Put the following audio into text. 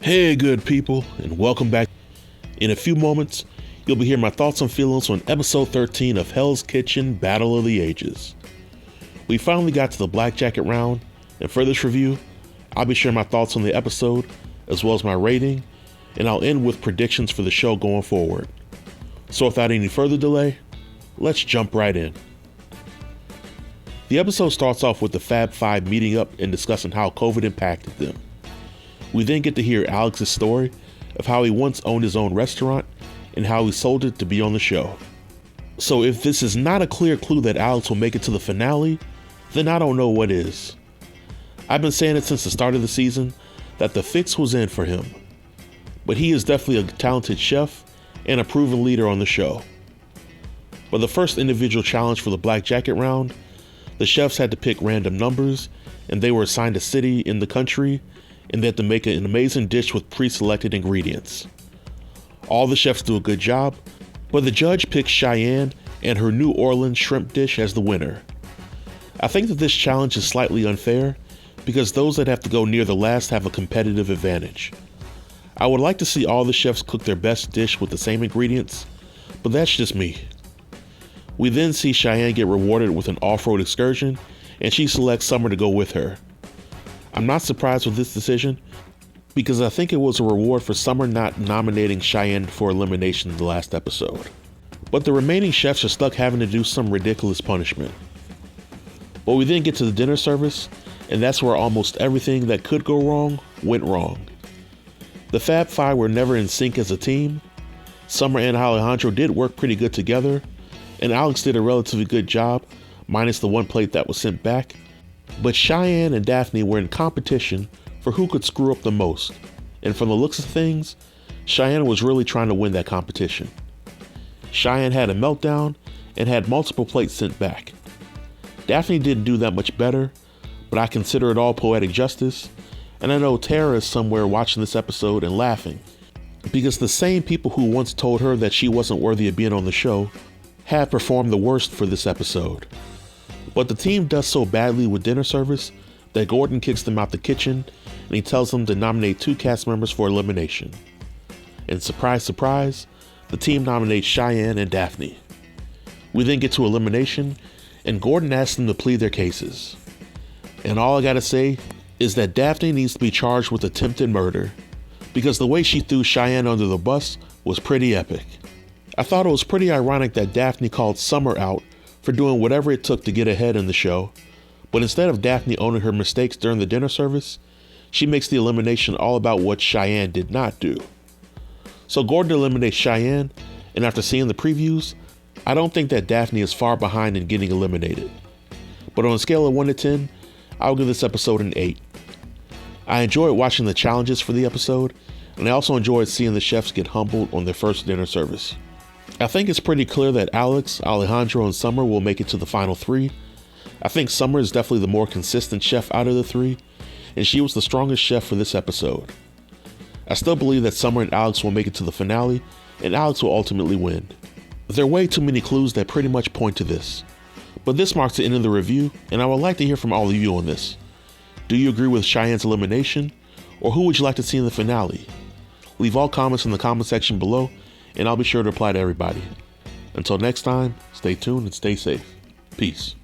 Hey good people, and welcome back. In a few moments, you'll be hearing my thoughts and feelings on episode 13 of Hell's Kitchen Battle of the Ages. We finally got to the Black Jacket round, and for this review, I'll be sharing my thoughts on the episode, as well as my rating, and I'll end with predictions for the show going forward. So without any further delay, let's jump right in. The episode starts off with the Fab Five meeting up and discussing how COVID impacted them. We then get to hear Alex's story of how he once owned his own restaurant and how he sold it to be on the show. So if this is not a clear clue that Alex will make it to the finale, then I don't know what is. I've been saying it since the start of the season that the fix was in for him. But he is definitely a talented chef and a proven leader on the show. For the first individual challenge for the Black Jacket round, the chefs had to pick random numbers and they were assigned a city in the country and they had to make an amazing dish with pre-selected ingredients. All the chefs do a good job, but the judge picked Cheyenne and her New Orleans shrimp dish as the winner. I think that this challenge is slightly unfair because those that have to go near the last have a competitive advantage. I would like to see all the chefs cook their best dish with the same ingredients, but that's just me. We then see Cheyenne get rewarded with an off-road excursion, and she selects Summer to go with her. I'm not surprised with this decision because I think it was a reward for Summer not nominating Cheyenne for elimination in the last episode. But the remaining chefs are stuck having to do some ridiculous punishment. But we then get to the dinner service, and that's where almost everything that could go wrong went wrong. The Fab Five were never in sync as a team. Summer and Alejandro did work pretty good together, and Alex did a relatively good job, minus the one plate that was sent back. But Cheyenne and Daphne were in competition for who could screw up the most, and from the looks of things, Cheyenne was really trying to win that competition. Cheyenne had a meltdown and had multiple plates sent back. Daphne didn't do that much better, but I consider it all poetic justice, and I know Tara is somewhere watching this episode and laughing, because the same people who once told her that she wasn't worthy of being on the show have performed the worst for this episode. But the team does so badly with dinner service that Gordon kicks them out the kitchen and he tells them to nominate 2 cast members for elimination. And surprise, surprise, the team nominates Cheyenne and Daphne. We then get to elimination and Gordon asks them to plead their cases. And all I gotta say is that Daphne needs to be charged with attempted murder because the way she threw Cheyenne under the bus was pretty epic. I thought it was pretty ironic that Daphne called Summer out for doing whatever it took to get ahead in the show, but instead of Daphne owning her mistakes during the dinner service, she makes the elimination all about what Cheyenne did not do. So Gordon eliminates Cheyenne, and after seeing the previews, I don't think that Daphne is far behind in getting eliminated. But on a scale of 1 to 10, I'll give this episode an 8. I enjoyed watching the challenges for the episode, and I also enjoyed seeing the chefs get humbled on their first dinner service. I think it's pretty clear that Alex, Alejandro, and Summer will make it to the final 3. I think Summer is definitely the more consistent chef out of the 3, and she was the strongest chef for this episode. I still believe that Summer and Alex will make it to the finale, and Alex will ultimately win. There are way too many clues that pretty much point to this. But this marks the end of the review, and I would like to hear from all of you on this. Do you agree with Cheyenne's elimination, or who would you like to see in the finale? Leave all comments in the comment section below, and I'll be sure to reply to everybody. Until next time, stay tuned and stay safe. Peace.